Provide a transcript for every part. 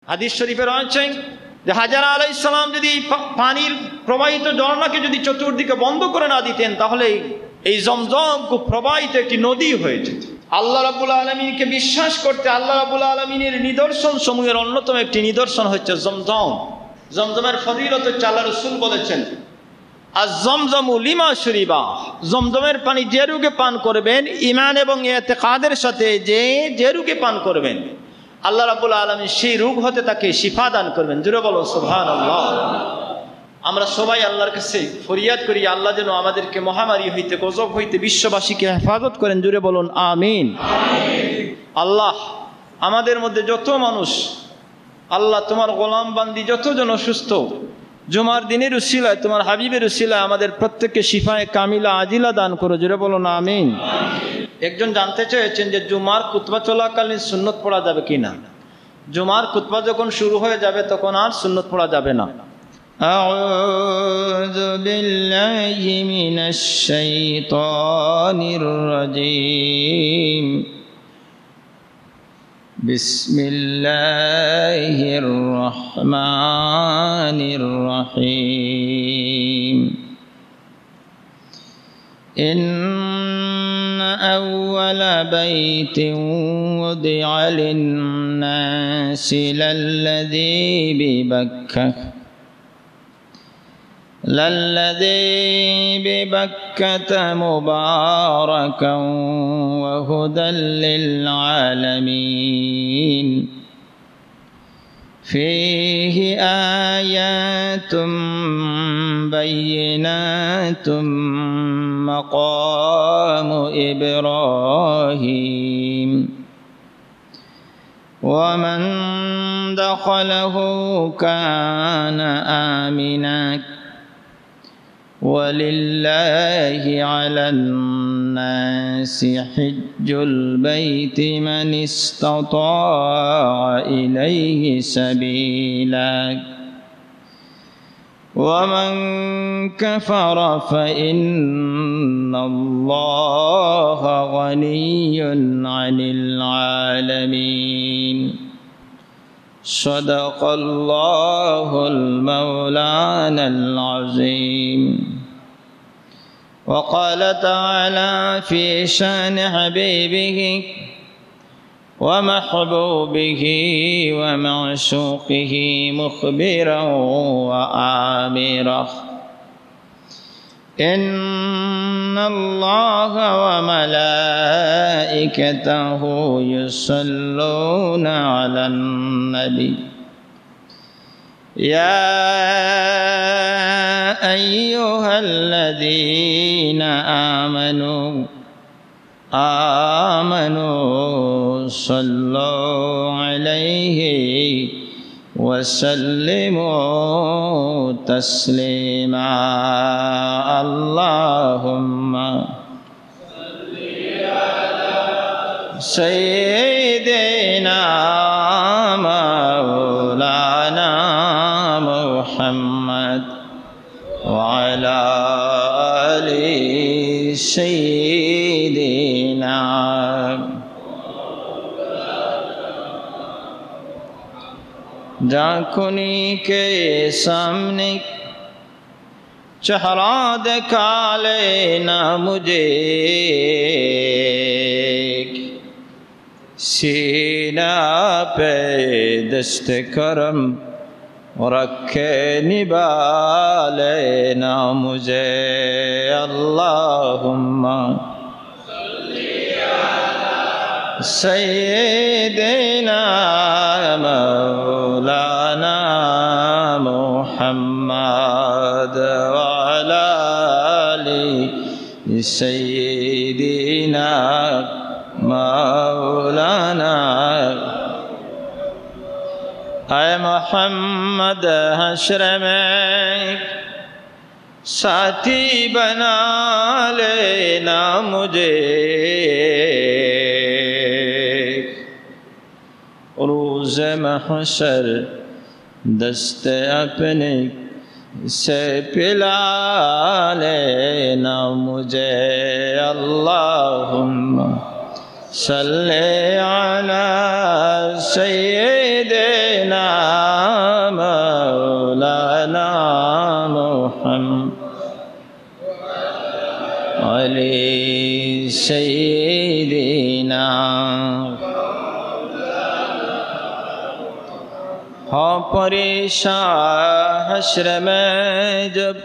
হাদিস শরীফে রয়েছে যে হাজারা আলাইহিস সালাম যদি পানির প্রবাহিত ঝর্ণাকে যদি চতুর্দিকে বন্ধ করে না দিতেন তাহলে এই জমজম খুব প্রবাহিত একটি নদী হয়ে যেত। আল্লাহ রাব্বুল আলামিনকে বিশ্বাস করতে আল্লাহ রাব্বুল আলামিনের নিদর্শন সমূহের অন্যতম একটি নিদর্শন হচ্ছে জমজম। জমজমের ফজিলত হচ্ছে আল্লাহ রাসূল বলেছেন আজ জমজমু লিমা শুরিবা, জমজমের পানি যে রোগে পান করবেন ঈমান এবং ইতিকাদের সাথে যে রোগে পান করবেন আল্লাহ রাব্বুল আলামিন সেই রোগ হতে তাকে শিফা দান করবেন। জোরে বলো সুবহানাল্লাহ। আমরা সবাই আল্লাহর কাছে ফরিয়াদ করি আল্লাহ যেন আমাদেরকে মহামারী হইতে গজব হইতে বিশ্ববাসীকে হেফাজত করেন। জোরে বলুন আমিন। আল্লাহ আমাদের মধ্যে যত মানুষ আল্লাহ তোমার গোলাম বান্দি যতজন অসুস্থ জুমার দিনের উসিলায় তোমার হাবিবের উসিলায় আমাদের প্রত্যেককে শিফায়ে কামিলা আজিলা দান করো। জোরে বলুন আমিন। একজন জানতে চেয়েছেন যে জুমার খুতবা চলাকালীন সুন্নত পড়া যাবে কিনা। জুমার খুতবা যখন শুরু হয়ে যাবে তখন আর সুন্নত পড়া যাবে না। আউযু বিল্লাহি মিনাশ শাইতানির রাজীম। বিসমিল্লাহির রহমানির রহিম। إن أول بيت وضع للناس للذي ببكة مباركا وهدى للعالمين فيه آيات بينات مقام إبراهيم ومن دخله كان آمنا ولله على الناس حج البيت من استطاع إليه سبيلا ومن كفر فإن الله غني عن العالمين صدق الله المولانا العظيم. وقال تعالى في شان حبيبه ومحبوبه ومعشوقه مخبرا وآمرا إن الله وملائكته يصلون على النبي يا أيها الذين آمنوا صلوا عليه وسلموا تسليما اللهم صل على سيدنا مولانا محمد وعلى آل سيدنا जाखुनी के सामने चेहरा दिखा लेना मुझे सीना पे दस्त करम रखे निभा लेना मुझे अल्लाहुम्मा सय्यिदना मौलाना मुहम्मद व अला आलि सय्यिदना मौलाना ऐ मोहम्मद हश्र में साथी बना लेना मुझे रोज़ महशर दस्त अपने से पिला लेना मुझे अल्लाहुम्मा সাল্লি আলা সাইয়্যিদিনা মাওলানা মুহাম্মদ আলি সাইয়্যিদিনা हो परेशान हश्र में जब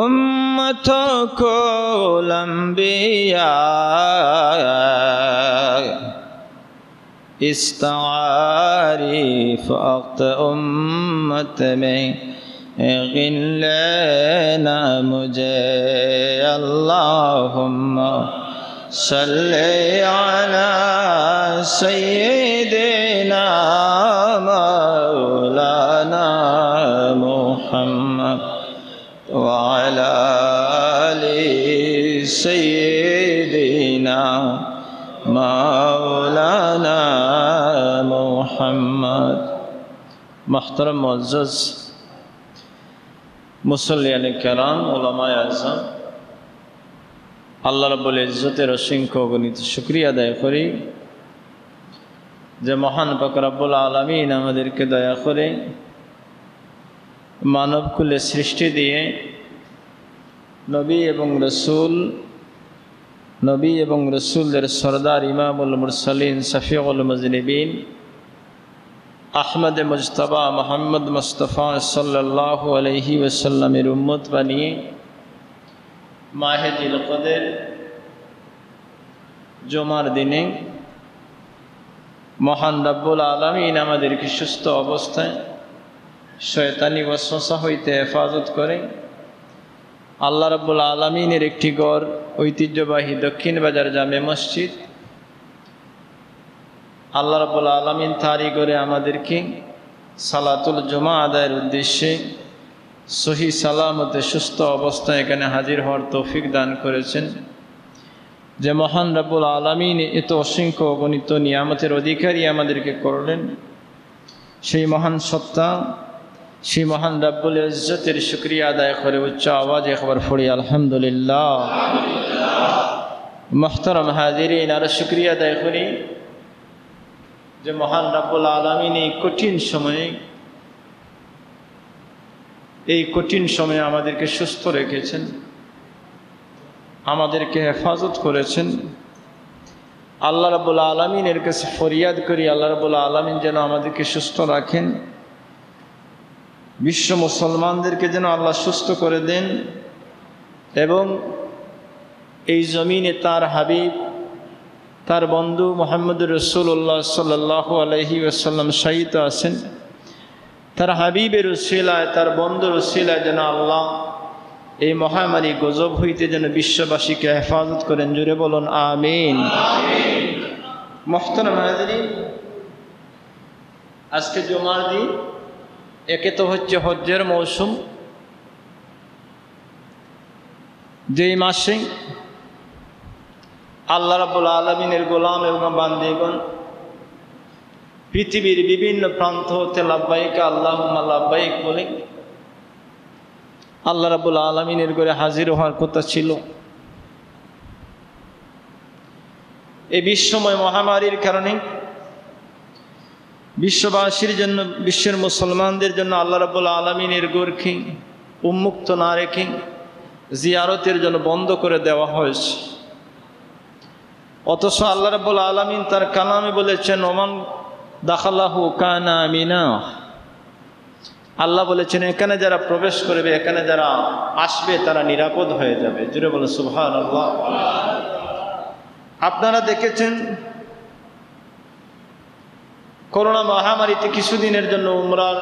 उम्मतों को लंबिया इस तारीफ वक्त उम्मत में गिन लेना मुझे अल्लाहुम्मा सल्ले अला सय्यिदिना मौलाना मुहम्मद व अला आलि सय्यिदिना मौलाना मुहम्मद। मुहतरम मुअज़्ज़ज़ मुसल्लियान किराम उलमाए आज़म, আল্লাহ রাব্বুল ইজ্জতের অসংখ্য অগণিত শুকরিয়া আদায় করি যে মহান পাক রব্বুল আলামিন আমাদেরকে দয়া করে মানবকুলে সৃষ্টি দিয়ে নবী এবং রসুলদের সরদার ইমামুল মুরসালিন শফিউল মুজনিবিন আহমদ মুজতবা মোহাম্মদ মুস্তফা সাল্লাল্লাহু আলাইহি ওয়াসাল্লামের উম্মত বানিয়ে মাহে জিলকদের জুমার দিনে মহান রব্বুল আলামিন আমাদেরকে সুস্থ অবস্থায় শয়তানি ওয়াসওয়াসা হইতে হেফাজত করে আল্লাহ রব্বুল আলামিনের একটি গড় ঐতিহ্যবাহী দক্ষিণ বাজার জামে মসজিদ, আল্লাহ রব্বুল আলামিন তারই করে আমাদেরকে সালাতুল জুমা আদায়ের উদ্দেশ্যে সহি সালামতে সুস্থ অবস্থায় এখানে হাজির হওয়ার তৌফিক দান করেছেন। যে মহান রব্বুল আলামিন এত অসংখ্য অগণিত নিয়ামতের অধিকারী আমাদেরকে করলেন, সেই মহান সত্তা, সেই মহান রব্বুল ইজ্জতের শুকরিয়া আদায় করে উচ্চ আওয়াজে একবার পড়ি আলহামদুলিল্লাহ। মুহতারাম হাজিরিন, আর শুকরিয়া আদায় করি যে মহান রব্বুল আলামিন এই কঠিন সময়ে আমাদেরকে সুস্থ রেখেছেন, আমাদেরকে হেফাজত করেছেন। আল্লাহ রাব্বুল আলামিনের কাছে ফরিয়াদ করি আল্লাহ রাব্বুল আলামিন যেন আমাদেরকে সুস্থ রাখেন, বিশ্ব মুসলমানদেরকে যেন আল্লাহ সুস্থ করে দেন এবং এই জমিনে তার হাবিব, তার বন্ধু মুহাম্মদুর রাসূলুল্লাহ সাল্লাল্লাহু আলাইহি ওয়াসাল্লাম শায়িত আছেন, তার হাবিবের উসিলায়, তার বন্ধুর উসিলায় যেন আল্লাহ এই মহামারী গজব হইতে যেন বিশ্ববাসীকে হেফাজত করেন। জুড়ে বলুন আমিন। মুহতারাম হাজিরিন, আজকে জুমার দিন, একে তো হচ্ছে হজ্জের মৌসুম, যেই মাসে আল্লাহ রাব্বুল আলামিনের গোলাম এবং বান্দিগণ পৃথিবীর বিভিন্ন প্রান্ত হতে লাব্বাইক আল্লাহুম্মা লাব্বাইক বলে আল্লাহ রাব্বুল আলামিনের ঘরে হাজির হওয়ার কথা ছিল। এই বিশ্বময় মহামারীর কারণে বিশ্ববাসীর জন্য, বিশ্বের মুসলমানদের জন্য আল্লাহ রাব্বুল আলামিনের ঘরকে উন্মুক্ত না রেখে জিয়ারতের জন্য বন্ধ করে দেওয়া হয়েছে। অথচ আল্লাহ রাব্বুল আলামিন তার কালামে বলেছেন ওমান দাখালাহু কানা আমিনা। আল্লাহ বলেছেন এখানে যারা প্রবেশ করবে, এখানে যারা আসবে তারা নিরাপদ হয়ে যাবে। জুড়ে বলে সুবহানাল্লাহ। আপনারা দেখেছেন করোনা মহামারীতে কিছুদিনের জন্য উমরার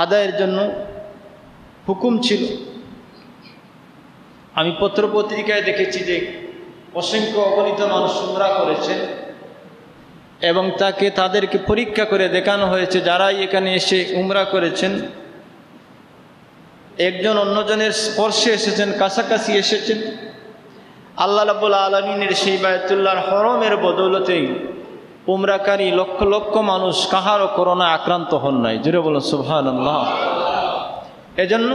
আদায়ের জন্য হুকুম ছিল। আমি পত্র পত্রিকায় দেখেছি যে অসংখ্য অগণিত মানুষ উমরা করেছেন এবং তাদেরকে পরীক্ষা করে দেখানো হয়েছে যারাই এখানে এসে উমরা করেছেন, একজন অন্যজনের স্পর্শে এসেছেন, কাছাকাছি এসেছেন, আল্লাহ রাব্বুল আলামিনের সেই বায়তুল্লাহর হরমের বদৌলতেই উমরাকারী লক্ষ লক্ষ মানুষ কাহারও করোনা আক্রান্ত হন নাই। জুড়ে বলুন সুবহানাল্লাহ। এজন্য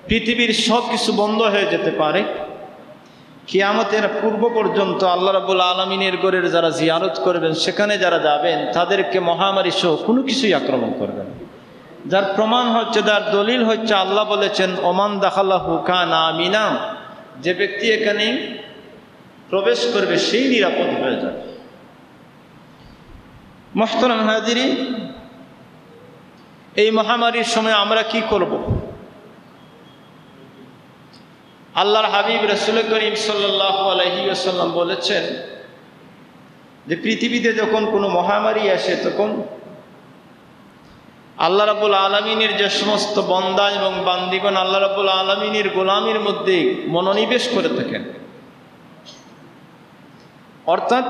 পৃথিবীর সব কিছু বন্ধ হয়ে যেতে পারে, কিয়ামতের পূর্ব পর্যন্ত আল্লাহ রাব্বুল আলামিনের ঘরের যারা জিয়ারত করবেন, সেখানে যারা যাবেন, তাদেরকে মহামারী সহ কোনো কিছুই আক্রমণ করবেন। যার প্রমাণ হচ্ছে, যার দলিল হচ্ছে, আল্লাহ বলেছেন ওমান দাখালাহু কানা আমিনা, যে ব্যক্তি এখানে প্রবেশ করবে সেই নিরাপদ হয়ে যাবে। মুহতারাম হাজিরিন, এই মহামারীর সময় আমরা কি করব? আল্লাহর হাবিব রাসূল করিম সাল্লাল্লাহু আলাইহি ওয়াসাল্লাম বলেছেন যে পৃথিবীতে যখন কোনো মহামারী আসে, তখন আল্লাহ রাব্বুল আলামিনের যে সমস্ত বান্দা এবং বান্দিগণ আল্লাহ রাব্বুল আলামিনের গোলামির মধ্যে মনোনিবেশ করে থাকেন, অর্থাৎ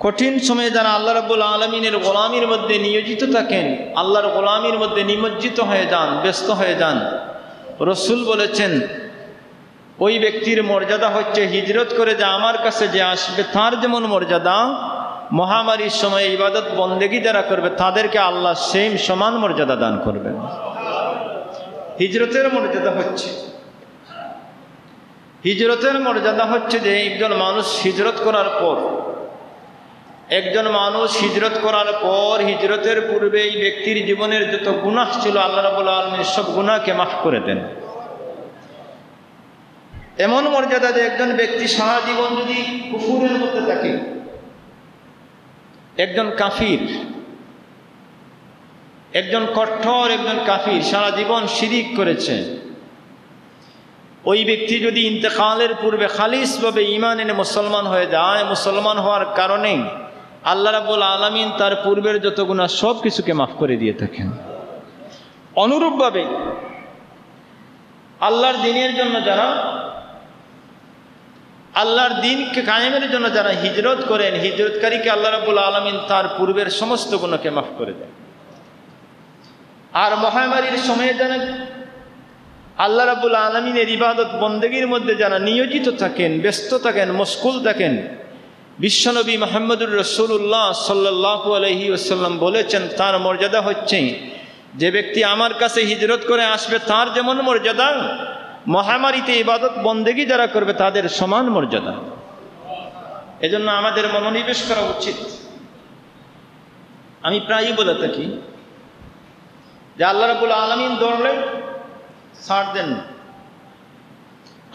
কঠিন সময়ে যারা আল্লাহ রাব্বুল আলামিনের গোলামির মধ্যে নিয়োজিত থাকেন, আল্লাহর গোলামির মধ্যে নিমজ্জিত হয়ে যান, ব্যস্ত হয়ে যান, রসুল বলেছেন ওই ব্যক্তির মর্যাদা হচ্ছে হিজরত করে যে আমার কাছে যে আসবে তার যেমন মর্যাদা, মহামারীর সময় ইবাদত বন্দেগী যারা করবে তাদেরকে আল্লাহ সেম সমান মর্যাদা দান করবেন। হিজরতের মর্যাদা হচ্ছে যে একজন মানুষ হিজরত করার পর হিজরতের পূর্বে এই ব্যক্তির জীবনের যত গুনাহ ছিল আল্লাহ রাব্বুল আলামিন সব গুনাহকে মাফ করে দেন। এমন মর্যাদা যে একজন ব্যক্তি সারা জীবন যদি কুফুরের মধ্যে থাকে, একজন কাফির, একজন কঠোর একজন কাফির সারা জীবন শিরিক করেছে, ওই ব্যক্তি যদি ইন্তেকালের পূর্বে খালিসভাবে ঈমান এনে মুসলমান হয়ে যায়, মুসলমান হওয়ার কারণে আল্লাহ রাব্বুল আলামিন তার পূর্বের যত গুনাহ সব কিছুকে মাফ করে দিয়ে থাকেন। অনুরূপভাবে আল্লাহর দ্বীনের জন্য যারা, আল্লাহর দ্বীনকে কায়েমের জন্য যারা হিজরত করেন, হিজরতকারীকে আল্লাহ রাব্বুল আলামিন তার পূর্বের সমস্ত গুনাহকে মাফ করে দেন। আর মহামারীর সময়ে যারা আল্লাহ রাব্বুল আলামিনের ইবাদত বন্দেগীর মধ্যে যারা নিয়োজিত থাকেন, ব্যস্ত থাকেন, মশগুল থাকেন, বিশ্বনবী মুহাম্মদুর রাসূলুল্লাহ সাল্লাল্লাহু আলাইহি ওয়াসাল্লাম বলেছেন তার মর্যাদা হচ্ছে যে ব্যক্তি আমার কাছে হিজরত করে আসবে তার যেমন মর্যাদা, মহামারীতে ইবাদত বন্দেগী যারা করবে তাদের সমান মর্যাদা। এজন্য আমাদের মনোনিবেশ করা উচিত। আমি প্রায়ই বলে থাকি যে আল্লাহ রাব্বুল আলামিন ধরলে ছাড় দেন না।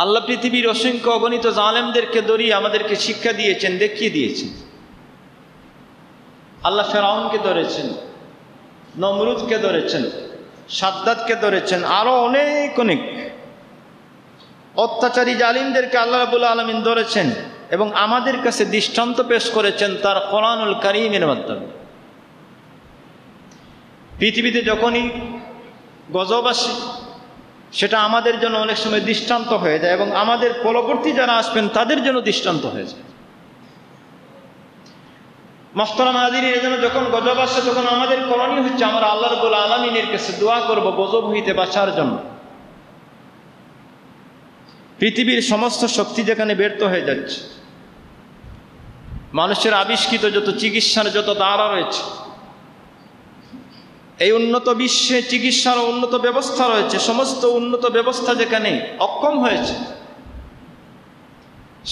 আল্লাহ পৃথিবীর অসংখ্য অগণিত জালেমদেরকে ধরিয়ে আমাদেরকে শিক্ষা দিয়েছেন, দেখিয়ে দিয়েছেন। আল্লাহ ফেরাউনকে ধরেছেন, নমরুদকে ধরেছেন, সাদ্দাতকে ধরেছেন, আরো অনেক অনেক অত্যাচারী জালিমদেরকে আল্লাহ রাব্বুল আলামিন ধরেছেন এবং আমাদের কাছে দৃষ্টান্ত পেশ করেছেন তার কোরআনুল কারীমের মাধ্যমে। পৃথিবীতে যখনই গজব আসে সেটা আমাদের জন্য অনেক সময় দৃষ্টান্ত হয়ে যায় এবং আমাদের পরবর্তী যারা আসবেন তাদের জন্য দৃষ্টান্ত হয়ে যায়। মুহতারাম হাজিরিন, এজন্য যখন গজব আসে তখন আমাদের করণীয় হচ্ছে আমরা আল্লাহ রাব্বুল আলামিনের কাছে দোয়া করব গজব হইতে বাঁচার জন্য। পৃথিবীর সমস্ত শক্তি যেখানে ব্যর্থ হয়ে যাচ্ছে, মানুষের আবিষ্কৃত যত চিকিৎসার যত ধারা রয়েছে, এই উন্নত বিশ্বে চিকিৎসার উন্নত ব্যবস্থা রয়েছে, সমস্ত উন্নত ব্যবস্থা যেখানে অক্ষম হয়েছে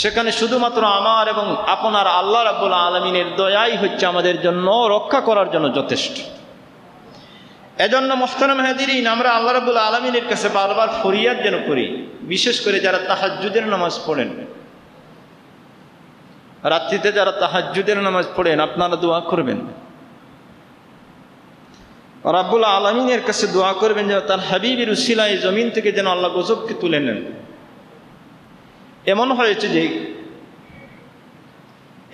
সেখানে শুধুমাত্র আমার এবং আপনার আল্লাহ রাব্বুল আলামিনের দয়াই হচ্ছে আমাদের জন্য রক্ষা করার জন্য যথেষ্ট। এজন্য মুহতারাম হাজিরিন, আমরা আল্লাহ রাব্বুল আলামিনের কাছে বারবার ফরিয়াদ যেন করি, বিশেষ করে যারা তাহাজ্জুদের নামাজ পড়েন, রাত্রিতে যারা তাহাজ্জুদের নামাজ পড়েন, আপনারা দোয়া করবেন, রাব্বুল আলামিনের কাছে দোয়া করবেন যেন তার হাবিবের উসিলায় জমিন থেকে যেন আল্লাহ গজবকে তুলে নেন। এমন হয়েছে যে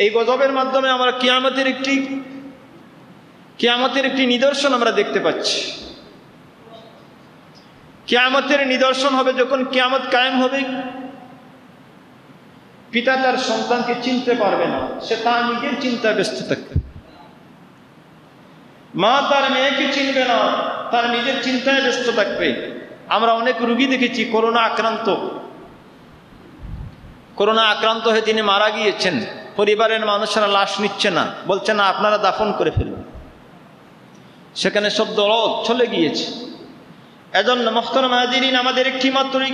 এই গজবের মাধ্যমে আমরা কিয়ামতের একটি নিদর্শন আমরা দেখতে পাচ্ছি। কিয়ামতের নিদর্শন হবে যখন কিয়ামত কায়েম হবে, পিতা তার সন্তানকে চিনতে পারবে না, সে তার নিজের চিন্তায় ব্যস্ত থাকবে। মা তার মেয়েকে চিনবে না, তার নিজের চিন্তায় ব্যস্ত থাকবে। আমরা অনেক রোগী দেখেছি করোনা আক্রান্ত হয়ে তিনি মারা গিয়েছেন, পরিবারের মানুষেরা লাশ নিচ্ছে না, বলছে না আপনারা দাফন করে ফেলুন। সেখানে সব দরদ চলে গিয়েছে। এজন্য মুহতারাম হাজিরিন, আমাদের একটি মাত্রই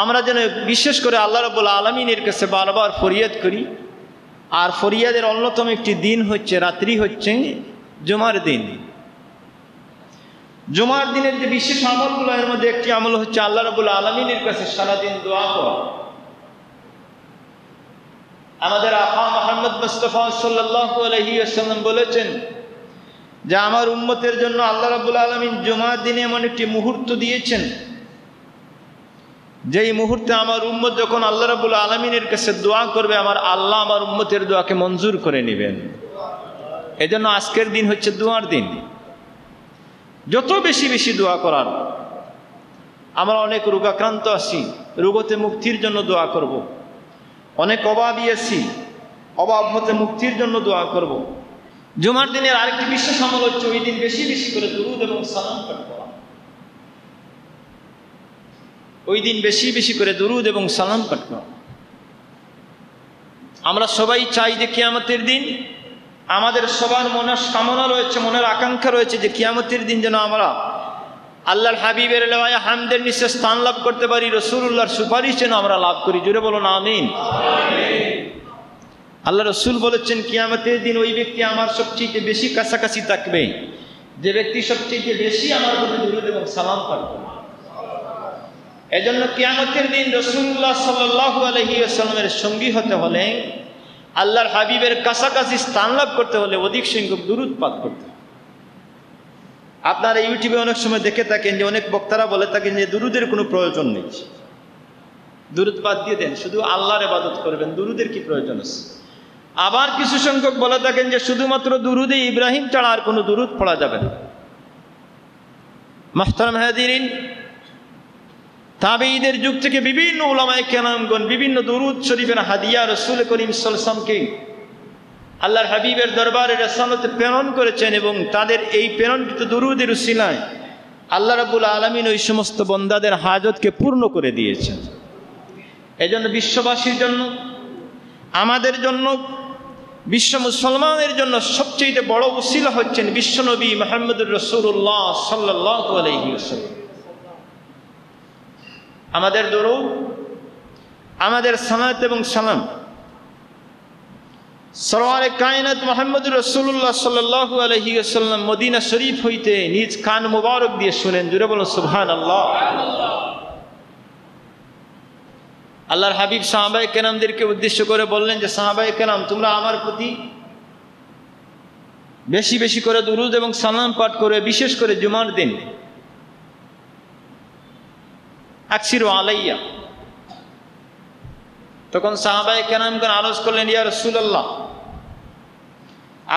আমরা যেন বিশেষ করে আল্লাহ রাব্বুল আলামিনের কাছে বারবার ফরিয়াদ করি। আর ফরিয়াদের অন্যতম একটি দিন হচ্ছে, রাত্রি হচ্ছে জুমার দিন। জুমার দিনের যে বিশেষ আমলগুলো, এর মধ্যে একটি আমল হচ্ছে আল্লাহ রাব্বুল আলামিনের কাছে সারাদিন দোয়া করা। আমাদের আকা মুহাম্মদ মুস্তাফা সাল্লাল্লাহু আলাইহি ওয়াসাল্লাম বলেছেন যে আমার উম্মতের জন্য আল্লাহ রাব্বুল আলামিন জুমার দিনে এমন একটি মুহূর্ত দিয়েছেন, যেই মুহূর্তে আমার উম্মত যখন আল্লাহ রাব্বুল আলামিনের কাছে দোয়া করবে, আমার আল্লাহ আমার উম্মতের দোয়াকে মঞ্জুর করে নেবেন। এজন্য আজকের দিন হচ্ছে দোয়ার দিন। যত বেশি বেশি দোয়া করার। আমরা অনেক রোগাক্রান্ত আছি, রোগতে মুক্তির জন্য দোয়া করব। অনেক অভাবী আছি, অভাব হতে মুক্তির জন্য দোয়া করব। জুমার দিনের আরেকটি বিশেষ আমল হচ্ছে ওই দিন বেশি বেশি করে দুরূদ এবং সালাম পাঠ করা। ওই দিন বেশি বেশি করে দুরূদ এবং সালাম পাঠ করা। আমরা সবাই চাই যে কিয়ামতের দিন আমাদের সবার মনের কামনা রয়েছে, মনের আকাঙ্ক্ষা রয়েছে যে কিয়ামতের দিন যেন আমরা আল্লাহর হাবিবের লেওয়ায় হামদের নিচে স্থান লাভ করতে পারি, রাসূলুল্লাহর সুপারিশ যেন আমরা লাভ করি। জোরে বলুন আমিন। আল্লাহ রাসূল বলেছেন কিয়ামতের দিন ওই ব্যক্তি আমার সবচেয়ে বেশি কাছাকাছি থাকবে যে ব্যক্তি সবচেয়ে বেশি আমার প্রতি দুরূদ এবং সালাম পাঠ করবে। এজন্য কিয়ামতের দিন রাসূলুল্লাহ সাল্লাল্লাহু আলাইহি ওয়াসাল্লামের সঙ্গী হতে হলে, আল্লাহর হাবিবের কাছাকাছি স্থান লাভ করতে হলে অধিক সংখ্যক দুরূদ পাঠ করতে। আপনারা ইউটিউবে অনেক সময় দেখে থাকেন যে অনেক বক্তারা বলে থাকেন যে দুরূদের কোনো প্রয়োজন নেই, দুরূদ বাদ দিয়ে দেন, শুধু আল্লাহর ইবাদত করবেন, দুরূদের কি প্রয়োজন আছে। আবার কিছু সংখ্যক বলে থাকেন যে শুধুমাত্র দুরূদে ইব্রাহিম ছাড়া আর কোনো দুরূদ পড়া যাবে না। মুহতারাম হাজিরিন, তাবেঈদের যুগ থেকে বিভিন্ন উলামায়ে কেরামগণ বিভিন্ন দুরূদ শরীফের হাদিয়া রাসূল করিম সাল্লাল্লাহু আলাইহি ওয়াসাল্লামকে আল্লাহর হাবিবের দরবারে রাসালাতে প্রেরণ করেছেন, এবং তাদের এই প্রেরণকৃত দুরূদের উসিলায় আল্লাহ রাব্বুল আলামিন ওই সমস্ত বান্দাদের হাজতকে পূর্ণ করে দিয়েছেন। এজন্য বিশ্ববাসীর জন্য, আমাদের জন্য, বিশ্ব মুসলমানের জন্য সবচেয়ে বড় উসিলা হচ্ছেন বিশ্বনবী মুহাম্মদুর রাসূলুল্লাহ সাল্লাল্লাহু আলাইহি ওয়াসাল্লাম। আমাদের দরুদ, আমাদের সালাত এবং সালাম সরওয়ারে কায়নাত মুহাম্মদুর রাসূলুল্লাহ সাল্লাল্লাহু আলাইহি ওয়াসাল্লাম মদিনা শরীফ হইতে নিজ কান মুবারক দিয়ে শুনেন। জোরে বলুন সুবহানাল্লাহ। আল্লাহর হাবিব সাহাবায়ে কেরামদেরকে উদ্দেশ্য করে বললেন যে সাহাবায়ে কেরাম, তোমরা আমার প্রতি বেশি বেশি করে দুরূদ এবং সালাম পাঠ করে, বিশেষ করে জুমার দিন। আকসিরু আলাইয়া। তখন সাহাবায়ে কেরামগণ আরজ করলেন, ইয়া রাসূলুল্লাহ,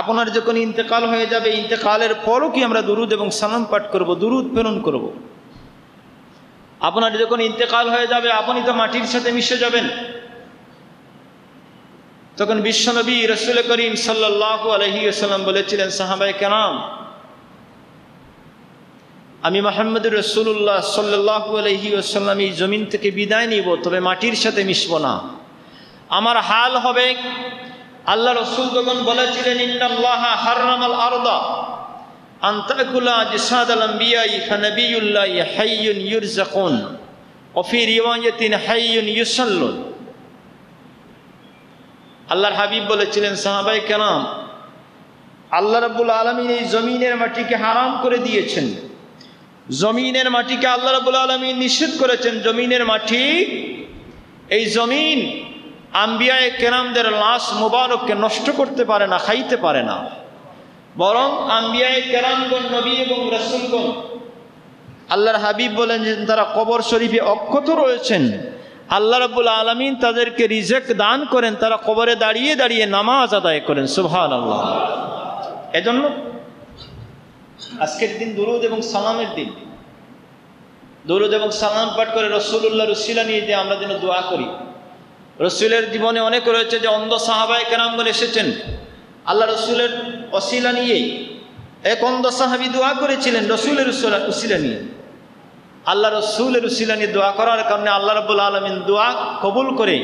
আপনার যখন ইন্তেকাল হয়ে যাবে, ইন্তেকালের পরও কি আমরা দুরূদ এবং সালাম পাঠ করব, দুরূদ প্রেরণ করব? আপনার যখন ইন্তেকাল হয়ে যাবে আপনি তো মাটির সাথে মিশে যাবেন। তখন বিশ্বনবী রাসূল করিম সাল্লাল্লাহু আলাইহি ওয়াসাল্লাম বলেছিলেন, সাহাবায়ে কেরাম, আমি মুহাম্মদুর রাসূলুল্লাহ সাল্লাল্লাহু আলাইহি ওয়াসাল্লাম এই জমিন থেকে বিদায় নিব, তবে মাটির সাথে মিশব না। আমার হাল হবে, আল্লাহ রাসূল তখন বলেছিলেন, ইন্নাল্লাহা হারামাল আরদা আন তাকুলা জিসাদাল আম্বিয়াই ফানাবিয়ুল্লাহি হাইয়ুন ইউরযাকুন ওয়া ফি রিওয়ায়াতিন হাইয়ুন ইউসাল্লুন। আল্লাহর হাবিব বলেছিলেন, সাহাবায়ে কেরাম, আল্লাহ রাব্বুল আলামিন এই জমিনের মাটিকে হারাম করে দিয়েছেন। জমিনের মাটিকে আল্লাহ রাব্বুল আলামিন নিষেধ করেছেন। জমিনের মাটি, এই জমিন আম্বিয়ায়ে কেরামদের লাশ মুবারককে নষ্ট করতে পারে না, খাইতে পারে না। বরং আম্বিয়ায়ে কেরামগণ, নবী এবং রাসূলগণ, আল্লাহর হাবিব বলেন যে তারা কবর শরীফে অক্ষত রয়েছেন। আল্লাহ রাব্বুল আলামিন তাদেরকে রিজিক দান করেন, তারা কবরে দাঁড়িয়ে দাঁড়িয়ে নামাজ আদায় করেন। সুবহানাল্লাহ। এজন্য আজকের দিন দুরূদ এবং সালামের দিন। দুরূদ এবং সালাম পাঠ করে রাসূলুল্লাহর উসিলা নিয়ে যে আমরা যেন দোয়া করি। রাসূলের জীবনে অনেক রয়েছে যে অন্ধ সাহাবায়ে কেরামগণ এসেছেন, আল্লাহ রাসূলের ওসিলা নিয়ে এক অন্ধ সাহাবী দোয়া করেছিলেন রাসূলের উসিলা নিয়ে। আল্লাহ রাসূলের উসিলা নিয়ে দোয়া করার কারণে আল্লাহ রাব্বুল আলামিন দোয়া কবুল করে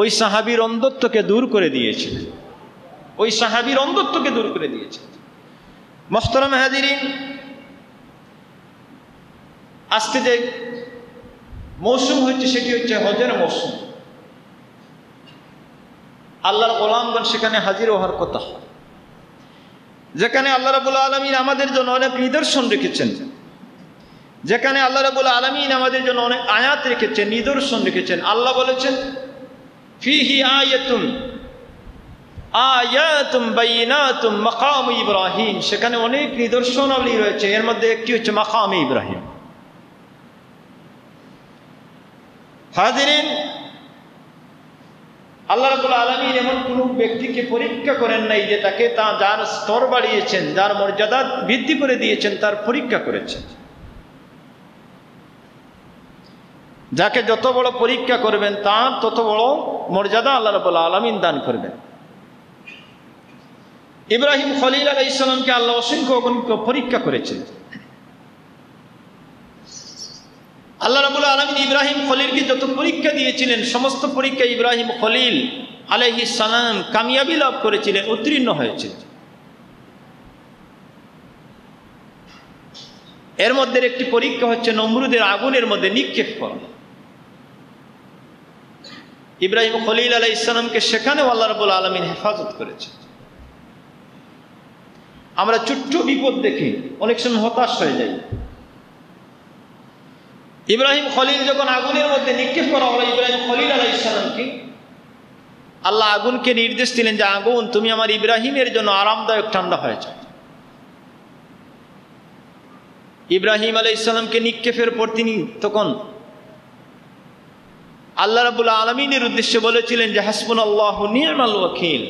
ওই সাহাবীর অন্ধত্বকে দূর করে দিয়েছিলেন। ওই সাহাবীর অন্ধত্বকে দূর করে দিয়েছিলেন। মুহতারাম হাজিরিন, আজকে যে মৌসুম হচ্ছে, সেটি হচ্ছে হজের মৌসুম। আল্লাহর গোলামগণ সেখানে হাজির হওয়ার কথা, যেখানে আল্লাহ রাব্বুল আলামিন আমাদের জন্য অনেক নিদর্শন রেখেছেন, যেখানে আল্লাহ রাব্বুল আলামিন আমাদের জন্য অনেক আয়াত রেখেছেন, নিদর্শন রেখেছেন। আল্লাহ বলেছেন ফিহি আয়াতুম বাইয়িনাতুম মাকাম ইব্রাহিম, সেখানে অনেক নিদর্শনাবলী রয়েছে, এর মধ্যে একটি হচ্ছে মাকাম ইব্রাহিম। হাজিরিন, আল্লাহ রাব্বুল আলামিন এমন কোন ব্যক্তিকে পরীক্ষা করেন নাই যে তাকে যার স্তর বাড়িয়েছেন, যার মর্যাদা বৃদ্ধি করে দিয়েছেন, তার পরীক্ষা করেছেন। যাকে যত বড় পরীক্ষা করবেন তার তত বড় মর্যাদা আল্লাহ রাব্বুল আলামিন দান করবেন। ইব্রাহিম খলিল আলাইহিস সালামকে আল্লাহ অসংখ্য পরীক্ষা করেছেন। আল্লাহ রাব্বুল আলামিন ইব্রাহিম খলিলকে যত পরীক্ষা দিয়েছিলেন, সমস্ত পরীক্ষা ইব্রাহিম খলিল আলাইহিস সালাম কামিয়াবি লাভ করেছিলেন, উত্তীর্ণ হয়েছিলেন। এর মধ্যে একটি পরীক্ষা হচ্ছে নমরুদের আগুনের মধ্যে নিক্ষেপ করা। ইব্রাহিম খলিল আলাইহিস সালামকে সেখানেও আল্লাহ রাব্বুল আলামিন হেফাজত করেছেন। আমরা ছোট্ট বিপদ দেখে অনেক সময় হতাশ হয়ে যাই। ইব্রাহিম খলিল যখন আগুনের মধ্যে নিক্ষেপ করা হলো ইব্রাহিম খলিল আলাইহিস সালামকে, আল্লাহ আগুনকে নির্দেশ দিলেন যে আগুন তুমি আমার ইব্রাহিমের জন্য আরামদায়ক ঠান্ডা হয়ে যাও। ইব্রাহিম আলাইহিস সালামকে নিক্ষেপের পর তিনি তখন আল্লাহ রাব্বুল আলামিনের উদ্দেশ্যে বলেছিলেন যে হাসবুনাল্লাহু নি'মাল ওয়াকিল,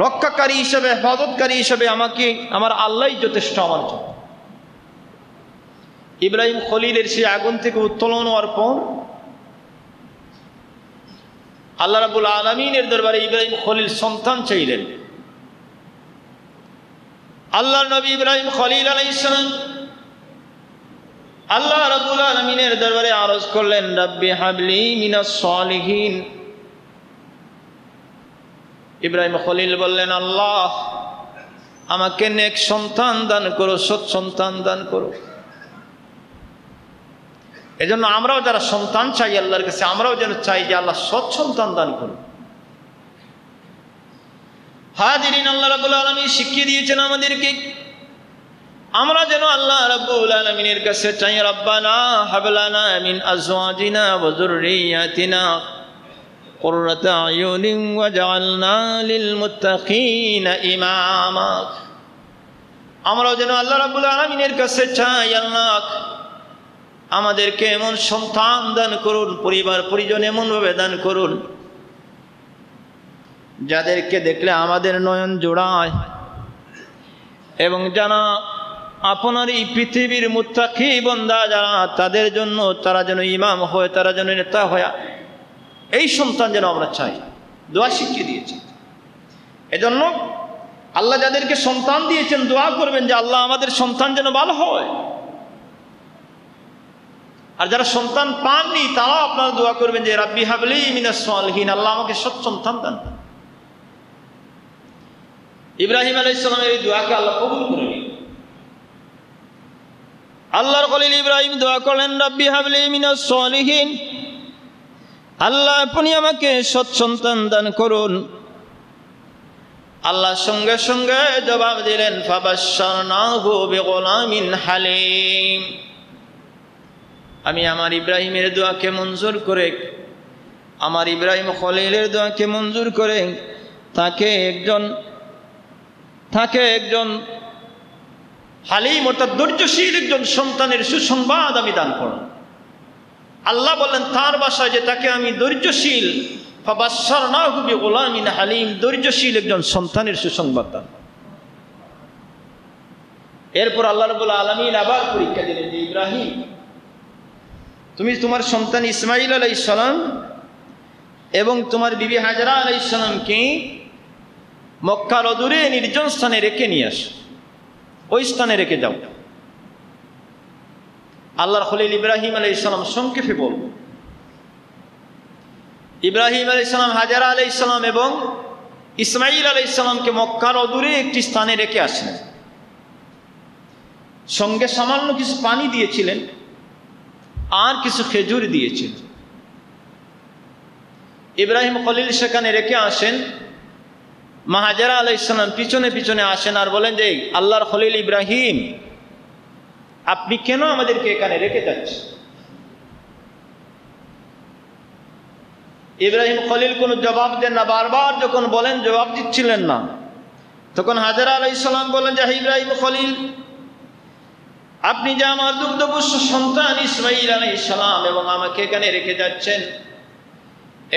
রক্ষাকারী হিসেবে, হেফাজতকারী হিসেবে আমাকে আমার আল্লাহই যথেষ্ট আমার জন্য। ইব্রাহিম খলিলের সেই আগুন থেকে উত্তোলন হওয়ার পর আল্লাহ রাব্বুল আলামিনের দরবারে ইব্রাহিম খলিল সন্তান চাইলেন। আল্লাহর নবী ইব্রাহিম খলিল আলাইহিস সালাম আল্লাহ রাব্বুল আলামিনের দরবারে আরজ করলেন রাব্বি হাবলি মিনাস সালিহিন। ইব্রাহিম খলিল বললেন আল্লাহ আমাকে নেক সন্তান দান করো, সৎ সন্তান দান করো। এজন্য আমরাও যারা সন্তান চাই আল্লাহর কাছে, আমরাও যেন চাই যে আল্লাহ সৎ সন্তান দান করুন। হাজিরিন, আল্লাহ রাব্বুল আলামিন শিখিয়ে দিয়েছেন আমাদেরকে, আমরা যেন আল্লাহ রাব্বুল আলামিনের কাছে চাই রব্বানা হাব লানা মিন আজওয়াজিনা ওয়া যুররিয়াতিনা কুররাতা আয়ুনিন ওয়াজআলনা লিল মুত্তাকিনা ইমামা। আমরাও যেন আল্লাহ রাব্বুল আলামিনের কাছে চাই আল্লাহ আমাদেরকে এমন সন্তান দান করুন, পরিবার পরিজন এমনভাবে দান করুন যাদেরকে দেখলে আমাদের নয়ন জোড়ায়, এবং যারা আপনার এই পৃথিবীর মুত্তাকি বান্দা যারা, তাদের জন্য তারা যেন ইমাম হয়, তারা যেন নেতা হয়। এই সন্তান যেন আমরা চাই, দোয়া শিখিয়ে দিয়েছেন। এজন্য আল্লাহ যাদেরকে সন্তান দিয়েছেন দোয়া করবেন যে আল্লাহ আমাদের সন্তান যেন ভালো হয়। আর যারা সন্তান পাননি তারাও আপনারা দোয়া করবেন যে রাব্বি হাবলি মিনাস সালিহিন, আল্লাহ আমাকে সৎ সন্তান দান। ইব্রাহিম আলাইহিস সালামের এই দোয়াকে আল্লাহ কবুল করে নিলেন। আল্লাহর খলিল ইব্রাহিম দোয়া করলেন রাব্বি হাবলি মিনাস সালিহিন, আল্লাহ আপনি আমাকে সৎ সন্তান দান করুন। আল্লাহ সঙ্গে সঙ্গে জবাব দিলেন ফাবাশশারনাহু বিগুলামিন হালিম। আমি আমার ইব্রাহিমের দোয়াকে মঞ্জুর করে, আমার ইব্রাহিম খলিলের দোয়াকে মঞ্জুর করে তাকে একজন হালিম অর্থাৎ ধৈর্যশীল একজন সন্তানের সুসংবাদ আমি দান করলাম। আল্লাহ বললেন তার ভাষায় যে তাকে আমি ধৈর্যশীল, ফাবাশশারনাহু বিগুলামিন হালিম, ধৈর্যশীল একজন সন্তানের সুসংবাদ দান। এরপর আল্লাহ রাব্বুল আলামিন আবার পরীক্ষা দিলেন যে ইব্রাহিম তুমি তোমার সন্তান ইসমাইল আলাইহিস সালাম এবং তোমার বিবি হাজরা আলাইহিস সালামকে মক্কার অদূরে নির্জন স্থানে রেখে নিয়ে আসো, ওই স্থানে রেখে যাও। আল্লাহর খলিল ইব্রাহিম আলাইহিস সালাম সংক্ষেপে বলব, ইব্রাহিম আলাইহিস সালাম হাজরা আলাইহিস সালাম এবং ইসমাইল আলাইহিস সালামকে মক্কার অদূরে একটি স্থানে রেখে আসলেন। সঙ্গে সামান্য কিছু পানি দিয়েছিলেন। আর কিছু খেজুর দিয়েছেন। ইব্রাহিম খলিল সেখানে রেখে আসেন। মা হাজেরা আলাইহিস সালাম পিছনে পিছনে আসেন আর বলেন যে আল্লাহর খলিল ইব্রাহিম, আপনি কেন আমাদেরকে এখানে রেখে যাচ্ছেন? ইব্রাহিম খলিল কোনো জবাব দেন না, বারবার যখন বলেন জবাব দিচ্ছিলেন না, তখন হাজেরা আলাইহিস সালাম বলেন যে ইব্রাহিম খলিল, আপনি যে আমার দুগ্ধপুষ্ট সন্তান ইসমাঈল আলাইহিস সালাম এবং আমাকে এখানে রেখে যাচ্ছেন,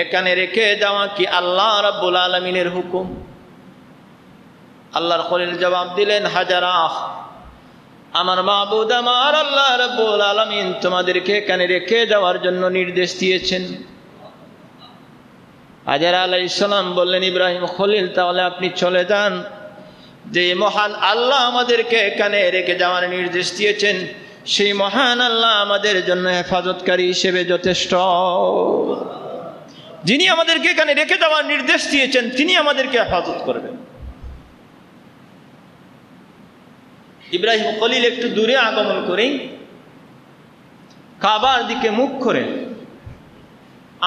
এখানে রেখে যাওয়া কি আল্লাহ রাব্বুল আলামিনের হুকুম? আল্লাহর খলিল জবাব দিলেন, হাজারা, আমার মাবুদ আমার আল্লাহ রাব্বুল আলামিন তোমাদেরকে এখানে রেখে যাওয়ার জন্য নির্দেশ দিয়েছেন। হাজেরা আলাইহিস সালাম বললেন, ইব্রাহিম খলিল, তাহলে আপনি চলে যান। যে মহান আল্লাহ আমাদেরকে এখানে রেখে যাওয়ার নির্দেশ দিয়েছেন, সেই মহান আল্লাহ আমাদের জন্য হেফাজতকারী হিসেবে যথেষ্ট। যিনি আমাদেরকে এখানে রেখে যাওয়ার নির্দেশ দিয়েছেন তিনি আমাদেরকে হেফাজত করবেন। ইব্রাহিম খলিল একটু দূরে আগমন করে কাবার দিকে মুখ করে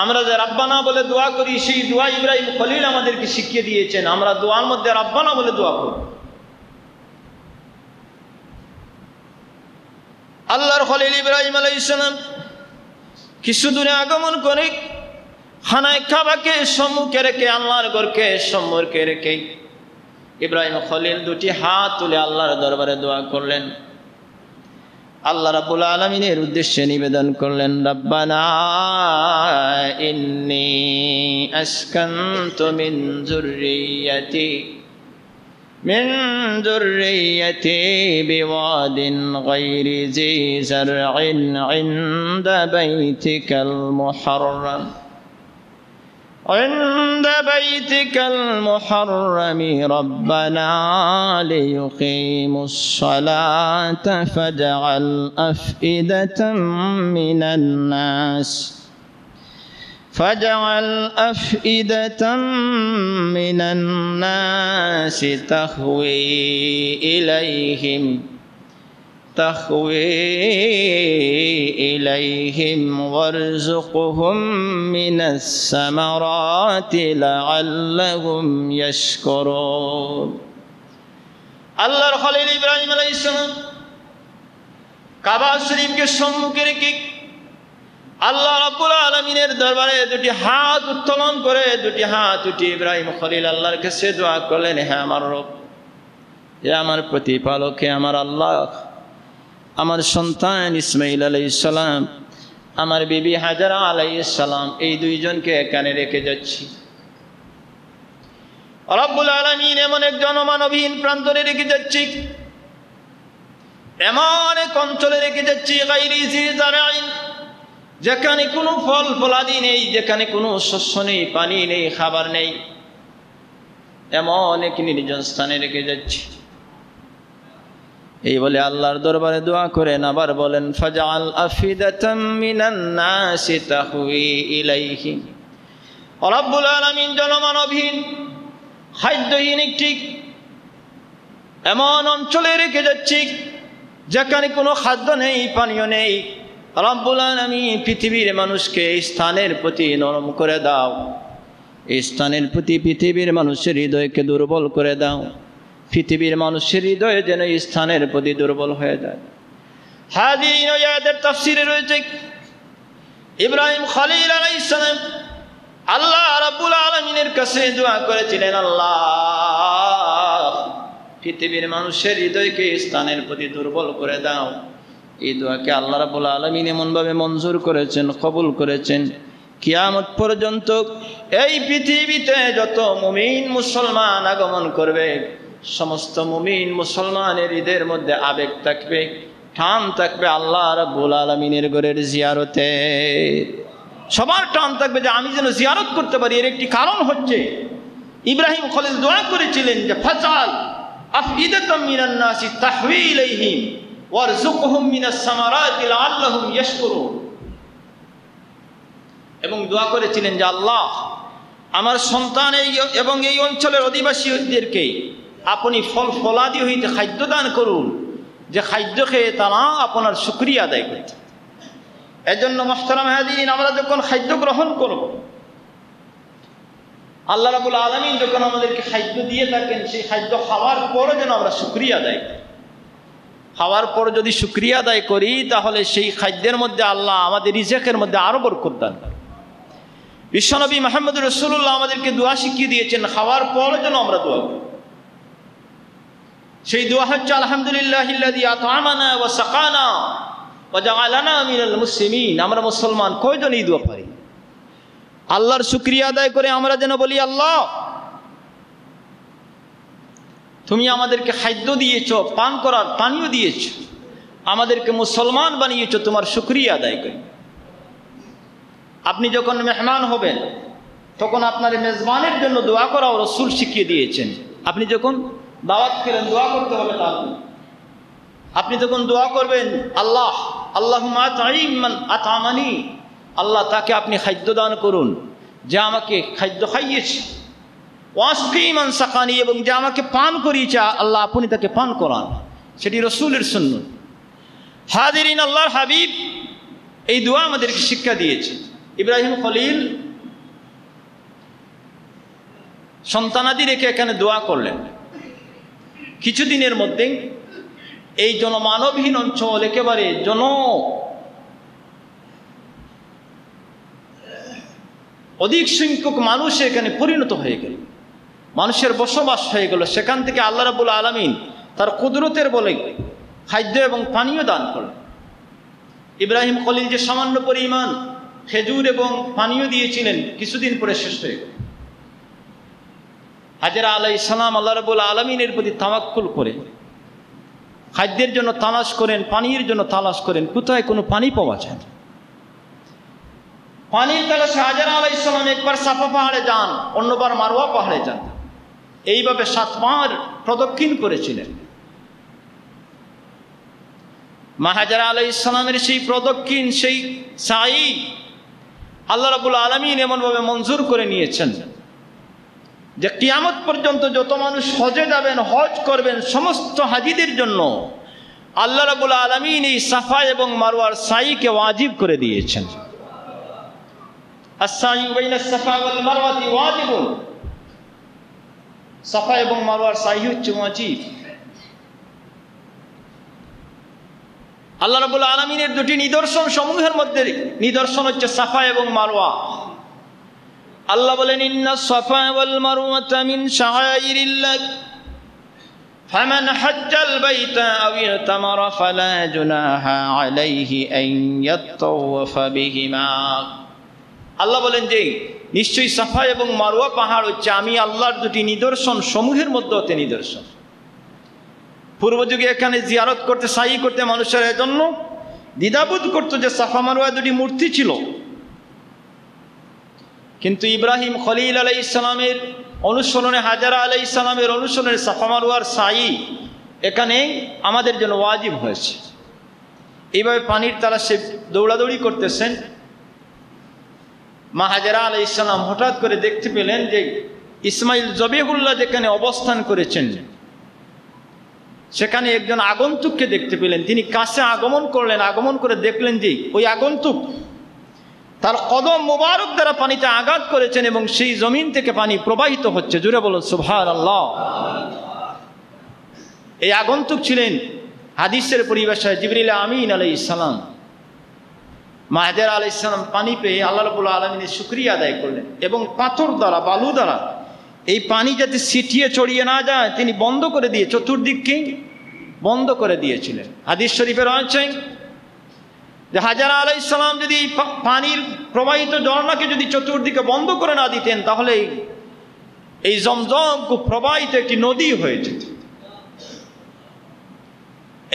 আমরা যে রাব্বানা বলে দোয়া করি, সেই দোয়া ইব্রাহিম খলিল আমাদেরকে শিখিয়ে দিয়েছেন। আমরা দোয়ার মধ্যে রাব্বানা বলে দোয়া করি। আল্লাহর খলিল ইব্রাহিম আলাইহিস সালাম কিছু দূরে আগমন করে খানায় কাবাকে সম্মুখে রেখে, আল্লাহর ঘরকে সম্মুখে রেখে ইব্রাহিম খলিল দুটি হাত তুলে আল্লাহর দরবারে দোয়া করলেন। আল্লাহ রাব্বুল আলামিনের উদ্দেশ্যে নিবেদন করলেন, রাব্বানা ইন্নী আসকানতু মিন যুররিয়্যাতি বিওয়াদিন গায়রি জি যারইন ইনদা বাইতিকাল মুহাররাম عند بيتك المحرم ربنا ليقيموا الصلاة فاجعل أفئدة من الناس تهوي إليهم وارزقهم من الثمرات لعلهم يشكرون। আল্লাহর খলিল ইব্রাহিম আলাইহিস সালাম কাবা শরীফকে সম্মুখে রেখে আল্লাহ রাব্বুল আলামিনের দরবারে দুটি হাত উত্তোলন করে, দুটি হাত উঠিয়ে ইব্রাহিম খলিল আল্লাহর কাছে দোয়া করলেন, হে আমার রব, হে আমার প্রতিপালক, হে আমার আল্লাহ, আমার সন্তান ইসমাঈল আলাইহিস সালাম, আমার বিবি হাজেরা আলাইহিস সালাম, এই দুইজনকে এখানে রেখে যাচ্ছি। রব্বুল আলামিন এমন এক জনমানবহীন প্রান্তরে রেখে যাচ্ছি, এমন এক অঞ্চলে রেখে যাচ্ছি গায়রি জি যারইন, যেখানে কোনো ফল ফলাদি নেই, যেখানে কোনো শস্য নেই, পানি নেই, খাবার নেই, এমন এক নির্জন স্থানে রেখে যাচ্ছি। এই বলে আল্লাহর দরবারে দোয়া করেন, আবার বলেন, ফাজআল আফিদাতাম মিনান নাসি তাহউই ইলাইহি। রব্বুল আলামিন জনমানবহীন খাদ্যহীন একটি এমন অঞ্চলে রেখে যাচ্ছি যেখানে কোনো খাদ্য নেই, পানীয় নেই। রব্বুল আলামিন পৃথিবীর মানুষকে এই স্থানের প্রতি নরম করে দাও, এই স্থানের প্রতি পৃথিবীর মানুষের হৃদয়কে দুর্বল করে দাও। পৃথিবীর মানুষের হৃদয়ে যেন এই স্থানের প্রতি দুর্বল হয়ে যায়। হাদিন ও আয়াতের তাফসীরে রয়েছে ইব্রাহিম খলিল আলাইহিস সালাম আল্লাহ রাব্বুল আলামিনের কাছে দোয়া করেছিলেন, আল্লাহ পৃথিবীর মানুষের হৃদয়কে এই স্থানের প্রতি দুর্বল করে দাও। এই দোয়াকে আল্লাহ রাব্বুল আলামিন এমনভাবে মঞ্জুর করেছেন, কবুল করেছেন, কিয়ামত পর্যন্ত এই পৃথিবীতে যত মুমিন মুসলমান আগমন করবে, সমস্ত মুমিন মুসলমানের হৃদয়ের মধ্যে আবেগ থাকবে, টান থাকবে আল্লাহ রাব্বুল আলামিনের ঘরের জিয়ারতে। সবার টান থাকবে যে আমি যেন জিয়ারত করতে পারি। এর একটি কারণ হচ্ছে ইব্রাহিম খলিল দোয়া করেছিলেন যে ফাজআল আফইদাতাম মিনান নাসি তাহউই ইলাইহিম ওয়ারযুকহুম মিনাস সামারাতি লাআল্লাহুম ইয়াশকুরুন। এবং দোয়া করেছিলেন যে আল্লাহ আমার সন্তান এবং এই অঞ্চলের অধিবাসীদেরকে আপনি ফল ফলাদি হইতে খাদ্য দান করুন, যে খাদ্য খেয়ে তারা আপনার শুকরিয়া আদায় করতে। এজন্য মুহতারাম হাজিরিন, আমরা যখন খাদ্য গ্রহণ করব, আল্লাহ রাব্বুল আলামিন যখন আমাদেরকে খাদ্য দিয়ে থাকেন, সেই খাদ্য খাওয়ার পরে যেন আমরা শুকরিয়া আদায় করি। খাওয়ার পর যদি শুকরিয়া আদায় করি, তাহলে সেই খাদ্যের মধ্যে আল্লাহ আমাদের রিজেকের মধ্যে আরো বরকত দান করেন। বিশ্বনবী মুহাম্মদ রাসূলুল্লাহ আমাদেরকে দোয়া শিখিয়ে দিয়েছেন, খাওয়ার পরে যেন আমরা দোয়া করি। সেই দোয়া হচ্ছে আলহামদুলিল্লাহিল্লাযী আত'আমানা ওয়া সাকানা ওয়া জাআলানা মিনাল মুসলিমিন। আমরা মুসলমান কয়জন এই দোয়া পারি? আল্লাহর শুকরিয়া আদায় করে আমরা যেন বলি, আল্লাহ তুমি আমাদেরকে খাদ্য দিয়েছো, পান করার পানীয় দিয়েছো, আমাদেরকে মুসলমান বানিয়েছো, তোমার শুকরিয়া আদায় করি। আপনি যখন মেহমান হবেন, তখন আপনার মেজবানের জন্য দোয়া করাও রাসূল শিখিয়ে দিয়েছেন। আপনি যখন দাওয়াত করেন, দোয়া করতে হবে তার। আপনি তখন দোয়া করবেন, আল্লাহ আল্লাহুম্মা আত'ইম মান আত'আমানি, আল্লাহ তাকে আপনি খাদ্য দান করুন যে আমাকে খাদ্য খাইয়েছে, ওয়াসকি মান সাকানি, এবং যে আমাকে পান করিয়েছে, আল্লাহ আপনি তাকে পান করান। সেটি রাসূলের সুন্নাত। হাজিরিন, আল্লাহর হাবিব এই দোয়া আমাদেরকে শিক্ষা দিয়েছে। ইব্রাহিম খলিল সন্তানাদি রেখে এখানে দোয়া করলেন। কিছুদিনের মধ্যে এই জনমানবহীন অঞ্চল একেবারে অধিক সংখ্যক মানুষ এখানে পরিণত হয়ে গেল, মানুষের বসবাস হয়ে গেল। সেখান থেকে আল্লাহ রাব্বুল আলামিন তার কুদরতের বলে খাদ্য এবং পানীয় দান করলেন। ইব্রাহিম খলিল যে সামান্য পরিমাণ খেজুর এবং পানীয় দিয়েছিলেন, কিছুদিন পরে শেষ হয়ে গেল। হাজেরা আলাইহিস সালাম আল্লাহ রাব্বুল আলামিনের প্রতি তাওয়াক্কুল করে খাদ্যের জন্য তালাশ করেন, পানির জন্য তালাশ করেন, কোথায় কোনো পানি পাওয়া যায় না। পানির তালাশে হাজেরা আলাইহিস সালাম একবার সাফা পাহাড়ে যান, অন্যবার মারওয়া পাহাড়ে যান, এইভাবে 7 বার প্রদক্ষিণ করেছিলেন। মা হাজেরা আলাইহিস সালামের সেই প্রদক্ষিণ, সেই সাই আল্লাহ রাব্বুল আলামিন এমনভাবে মঞ্জুর করে নিয়েছেন যে কিয়ামত পর্যন্ত যত মানুষ হজে যাবেন, হজ করবেন, সমস্ত হাজিদের জন্য আল্লাহ রাব্বুল আলামিন এই সাফা এবং মারওয়ার সাইকে ওয়াজিব করে দিয়েছেন। as-সাই বাইনাস সাফা ওয়াল মারওয়াতি ওয়াজিবুন, সাফা এবং মারওয়ার সাই হচ্ছে ওয়াজিব। আল্লাহ রাব্বুল আলামিনের দুটি নিদর্শন সমূহের মধ্যে নিদর্শন হচ্ছে সাফা এবং মারওয়া। আল্লাহ বলেন, ইন্নাস সাফা ওয়াল মারওয়াতা মিন শাআইরিল্লাহ ফামান হাজ্জাল বাইতা আও ইতামারা ফালা জুনাহা আলাইহি আন ইয়াতাওয়াফা বিহিমা। আল্লাহ বলেন যে নিশ্চয়ই সাফা এবং মারওয়া পাহাড় হচ্ছে আমি আল্লাহর দুটি নিদর্শন সমূহের মধ্যে হতে নিদর্শন। পূর্ব যুগে এখানে জিয়ারত করতে, সাই করতে মানুষের এজন্য দ্বিধাবোধ করতো যে সাফা মারওয়া দুটি মূর্তি ছিল। কিন্তু ইব্রাহিম খলিল আলাইহিস সালামের অনুসরণে, হাজেরা আলাইহিস সালামের অনুসরণে সাফা মারওয়ার সাই এখানে আমাদের জন্য ওয়াজিব হয়েছে। এইভাবে পানির তালাশে দৌড়াদৌড়ি করতেছেন। মা হাজেরা আলাইহিস সালাম হঠাৎ করে দেখতে পেলেন যে ইসমাইল জবিহুল্লাহ যেখানে অবস্থান করেছেন, সেখানে একজন আগন্তুককে দেখতে পেলেন। তিনি কাছে আগমন করলেন, আগমন করে দেখলেন যে ওই আগন্তুক তার কদম মোবারক দ্বারা পানিতে আঘাত করেছেন এবং সেই জমিন থেকে পানি প্রবাহিত হচ্ছে। জুড়ে বলুন সুবহানাল্লাহ। এই আগন্তুক ছিলেন হাদিসের পরিভাষায় জিবরিল আমিন আলাইহিস সালাম। মা হাজেরা আলাইহিস সালাম পানি পেয়ে আল্লাহ রাব্বুল আলামিনের শুকরিয়া আদায় করলেন এবং পাথর দ্বারা, বালু দ্বারা এই পানি যাতে ছিটিয়ে ছড়িয়ে না যায় তিনি বন্ধ করে দিয়ে, চতুর্দিককে বন্ধ করে দিয়েছিলেন। হাদিস শরীফে রয়েছে যে হাজেরা আলাইহিস সালাম যদি পানির প্রবাহিত ঝর্ণাকে যদি চতুর্দিকে বন্ধ করে না দিতেন, তাহলে এই জমজম খুব প্রবাহিত একটি নদী হয়ে যেত।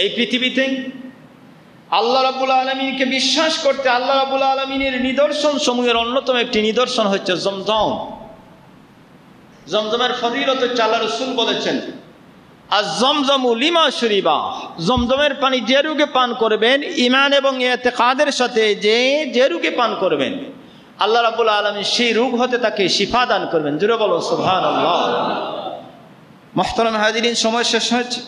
এই পৃথিবীতে আল্লাহ রাব্বুল আলামিনকে বিশ্বাস করতে, আল্লাহ রাব্বুল আলামিনের নিদর্শন সমূহের অন্যতম একটি নিদর্শন হচ্ছে জমজম। জমজমের ফজিলত হচ্ছে আল্লাহ রাসূল বলেছেন, আয-জমজমু লিমা শুরিবা, জমজমের পানি যে রোগে পান করবেন, ঈমান এবং ইতিকাদের সাথে যে রোগে পান করবেন, আল্লাহ রাব্বুল আলামিন সেই রোগ হতে তাকে শিফা দান করবেন। জোরে বলো সুবহানাল্লাহ। মুহতারাম হাজিরিন, সময় শেষ হয়েছে।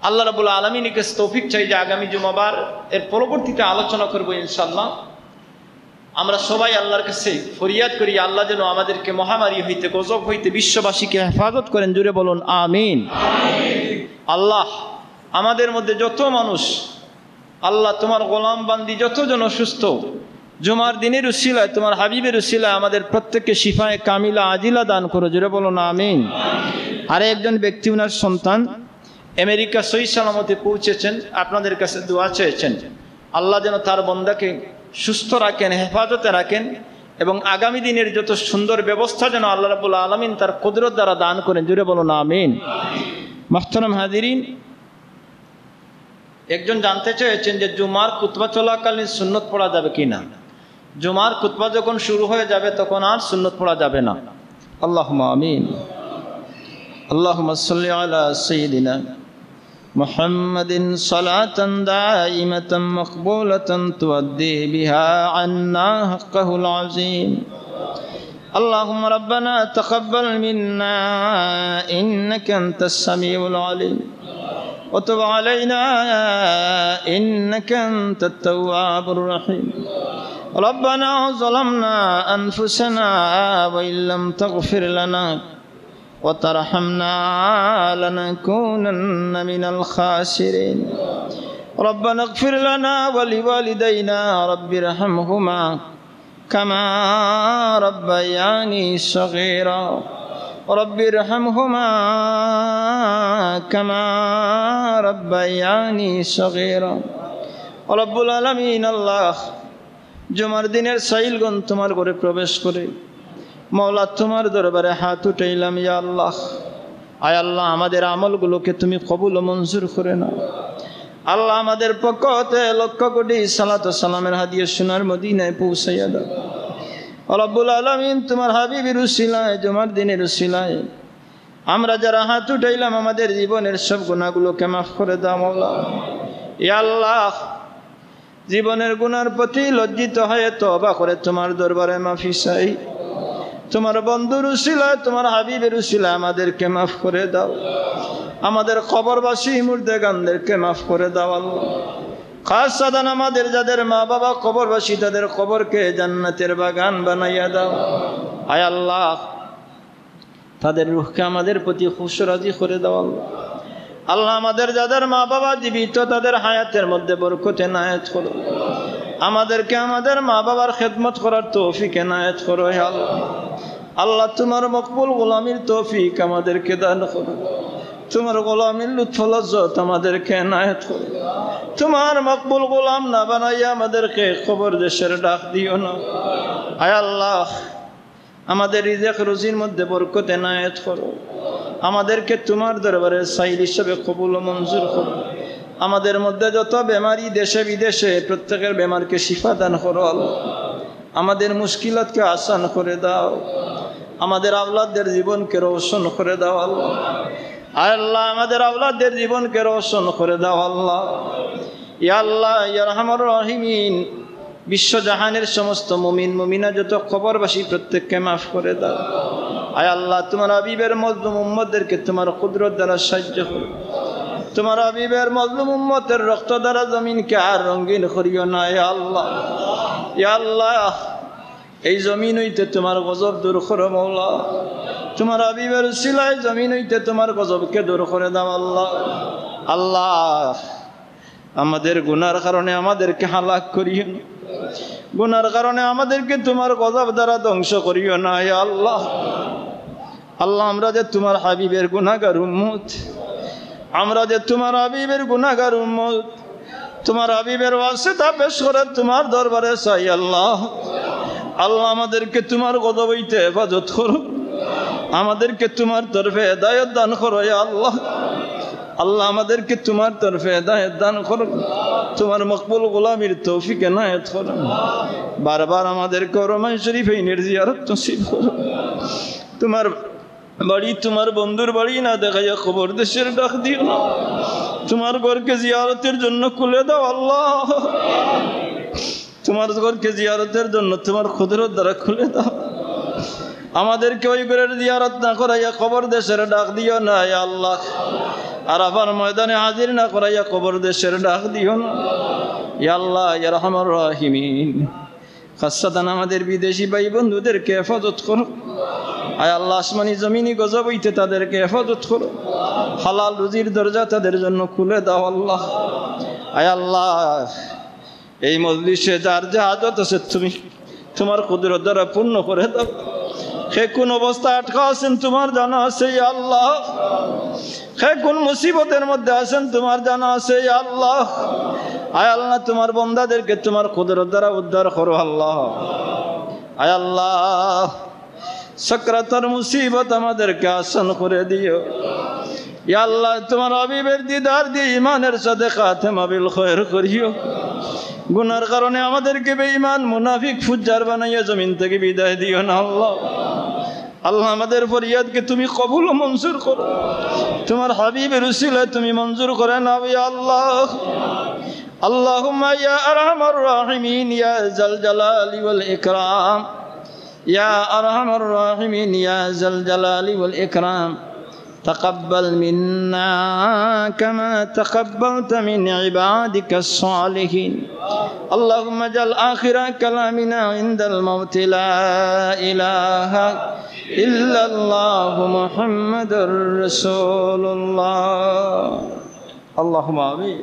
আল্লাহ রাব্বুল আলামিনকে তৌফিক চাই যে আগামী জুমাবার এর পরবর্তীতে আলোচনা করব ইনশাআল্লাহ। আমরা সবাই আল্লাহর কাছে ফরিয়াদ করি আল্লাহ যেন আমাদেরকে মহামারী হইতে, গজব হইতে বিশ্ববাসীকে হেফাজত করেন। জুড়ে বলুন আমিন। আল্লাহ আমাদের মধ্যে যত মানুষ, আল্লাহ তোমার গোলাম বান্দি যতজন অসুস্থ, জুমার দিনের উসিলায়, তোমার হাবিবের উসিলায় আমাদের প্রত্যেককে শিফায়ে কামিলা আজিলা দান করো। জুড়ে বলুন আমিন। আরে একজন ব্যক্তি, উনার সন্তান আমেরিকা সহি সালামতে পৌঁছেছেন, আপনাদের কাছে দোয়া চেয়েছেন আল্লাহ যেন তার বন্দাকে সুস্থ রাখেন, হেফাজতে রাখেন, এবং আগামী দিনের যত সুন্দর ব্যবস্থা যেন আল্লাহ রাব্বুল আলামিন তার কুদরত দ্বারা দান করেন। জুড়ে বলুন আমিন। মুহতারাম হাজিরিন, একজন জানতে চেয়েছেন যে জুমার খুতবা চলাকালীন সুন্নত পড়া যাবে কিনা। জুমার খুতবা যখন শুরু হয়ে যাবে তখন আর সুন্নত পড়া যাবে না। আল্লাহুম্মা আমিন। আল্লাহুম্মা সাল্লি আলা সাইয়্যিদিনা মুহাম্মাদিন সালাতান দাইমাতান মাকবুলাতান তুআদ্দি বিহা আন্না হাক্কাহুল আযীম। আল্লাহুম্মা রাব্বানা তাকাব্বাল মিন্না ইন্নাকা আনতাস সামিউল আলিম وتب علينا إنك أنت التواب الرحيم. ربنا ظلمنا أنفسنا وإن لم تغفر لنا وترحمنا لنكونن من الخاسرين. ربنا اغفر لنا ولوالدينا رب ارحمهما كما ربياني صغيرا رب ارحمهما كما ربياني صغيرا. رب العالمين আল্লাহ জুমার দিনের সাইলগণ তোমার ঘরে প্রবেশ করে মওলা তোমার দরবারে হাত উঠাইলাম। ইয়া আল্লাহ, আয় আল্লাহ আমাদের আমলগুলোকে তুমি কবুল ও মঞ্জুর করে নাও। আল্লাহ আমাদের পক্ষ হতে লক্ষ কোটি সালাত ও সালামের হাদিয়া সোনার মদিনায় পৌঁছাইয়া দাও। রব্বুল আলামিন তোমার হাবিবের উসিলায়, জুমার দিনের উসিলায় আমরা যারা হাত উঠাইলাম আমাদের জীবনের সব গুনাহগুলোকে মাফ করে দাও মাওলা। ইয়া আল্লাহ জীবনের গুনার প্রতি লজ্জিত হয়ে তওবা করে তোমার দরবারে মাফি চাই। তোমার বন্ধুর উসিলায়, তোমার হাবিবের উসিলায় আমাদেরকে মাফ করে দাও। আমাদের কবরবাসী মুর্দেগানদেরকে মাফ করে দাও আল্লাহ। খাস সাদান আমাদের যাদের মা বাবা কবরবাসী তাদের কবরকে জান্নাতের বাগান বানাইয়া দাও। আয় আল্লাহ তাদের রূহকে আমাদের প্রতি খুশ রাজি করে দাও আল্লাহ। আল্লাহ আমাদের যাদের মা বাবা জীবিত তাদের হায়াতের মধ্যে বরকত এনায়েত করো। আমাদেরকে আমাদের মা বাবার খেদমত করার তৌফিক এনায়েত করো হে আল্লাহ। আল্লাহ তোমার মকবুল গোলামির তৌফিক আমাদেরকে দান করো। তোমার গোলামির লুৎফ লজ্জত আমাদেরকে এনায়েত করো। তোমার মকবুল গোলাম না বানাইয়া আমাদেরকে কবর দেশের ডাক দিও না। আয় আল্লাহ আমাদের রিজিক রুজির মধ্যে বরকত এনায়েত করো। আমাদেরকে তোমার দরবারে সাইল হিসেবে কবুল ও মঞ্জুর করো। আমাদের মধ্যে যত বেমারি দেশে বিদেশে প্রত্যেকের বেমারকে শিফা দান করো আল্লাহ। আমাদের মুশকিলাতকে আসান করে দাও। আমাদের আওলাদদের জীবনকে রোশন করে দাও আল্লাহ। আয় আল্লাহ আমাদের আওলাদদের জীবনকে রোশন করে দাও আল্লাহ। ইয়া আল্লাহ ইয়া রহমান রহিমিন বিশ্বজাহানের সমস্ত মুমিন মুমিনা যত কবরবাসী প্রত্যেককে মাফ করে দাও। আয় আল্লাহ তোমার হাবিবের মজলুম উম্মতদেরকে তোমার কুদরত দ্বারা সাহায্য করো। তোমার হাবিবের মজলুম উম্মতের রক্ত দ্বারা জমিনকে আর রঙিন করিও না ইয়া আল্লাহ। ইয়া আল্লাহ এই জমিন হইতে তোমার গজব দূর করো মওলা। তোমার হাবিবের উসিলায় জমিন হইতে তোমার গজবকে দূর করে দাও আল্লাহ। আল্লাহ আমাদের গুনার কারণে আমাদেরকে হালাক করিও না। গুনার কারণে আমাদেরকে তোমার গজব দ্বারা ধ্বংস করিও না ইয়া আল্লাহ। আল্লাহ আমরা যে তোমার হাবিবের গুনাহগার উম্মত, আমরা যে তোমার হাবিবের গুনাহগার উম্মত, তোমার হাবিবের ওয়াসিতা পেশ করে তোমার দরবারে চাই আল্লাহ। আল্লাহ আমাদেরকে তোমার গজব হইতে হেফাজত করো। আমাদেরকে তোমার তরফে হেদায়েত দান করো ইয়া আল্লাহ। আল্লাহ আমাদেরকে তোমার তরফে হেদায়েত দান করো। তোমার মকবুল গোলামির তৌফিক এনায়েত করো। বারবার আমাদেরকে রমাই শরীফ এই জিয়ারত নসিব করো। তোমার বাড়ি তোমার বন্ধুর বাড়ি না দেখাইয়া খবর দেশের ডাক দিও না। তোমার ঘরকে জিয়ারতের জন্য খুলে দাও আল্লাহ। তোমার ঘরকে জিয়ারতের জন্য তোমার কুদরত দ্বারা খুলে দাও। আমাদেরকে ওই ঘরের জিয়ারত না করাইয়া খবর দেশের ডাক দিও না ইয়া আল্লাহ। আরাফার ময়দানে হাজির না করাইয়া কবর দেশের ডাক দিও না ইয়া আল্লাহ ইয়া রহমান রাহিমিন। খাসসাতান আমাদের বিদেশি ভাই বন্ধুদেরকে হেফাজত করো আয় আল্লাহ, আসমানি জমিনি গজব হইতে তাদেরকে হেফাজত করো, হালাল রুজির দরজা তাদের জন্য খুলে দাও আল্লাহ। আয় আল্লাহ, এই মজলিসে যার যে হাজত আছে তুমি তোমার কুদরত দ্বারা পূর্ণ করে দাও। সে কোন অবস্থা আটকা আছেন তোমার জানা আছে ইয়া আল্লাহ, সে কোন মুসিবতের মধ্যে আছেন তোমার জানা আছে ইয়া আল্লাহ। আয় আল্লাহ, তোমার বান্দাদেরকে তোমার কুদরত দ্বারা উদ্ধার করো আল্লাহ। আয় আল্লাহ, সাকরাতের মুসিবত আমাদেরকে আসান করে দিও ইয়া আল্লাহ। তোমার হাবিবের দিদার দিয়ে ইমানের সাথে খাতেমা বিল খৈর করিও। গুনার কারণে আমাদেরকে বেঈমান মুনাফিক ফুজ্জার বানাইয়া জমিন থেকে বিদায় দিও না আল্লাহ। আল্লাহ, আমাদের ফরিয়াদকে তুমি কবুল ও মঞ্জুর করো, তোমার হাবিবের উসিলায় তুমি মঞ্জুর করে নাও ইয়া আল্লাহ। আল্লাহুম্মা ইয়া আরহামার রাহিমিন ইয়া জাল জালালি ওয়াল ইকরাম, ইয়া আরহামার রাহিমিন ইয়া জাল জালালি ওয়াল ইকরাম, تقبل منا كما تقبلت من عبادك الصالحين. اللهم اجعل آخر كلامنا عند الموت لا إله إلا الله محمد رسول الله. اللهم آمين.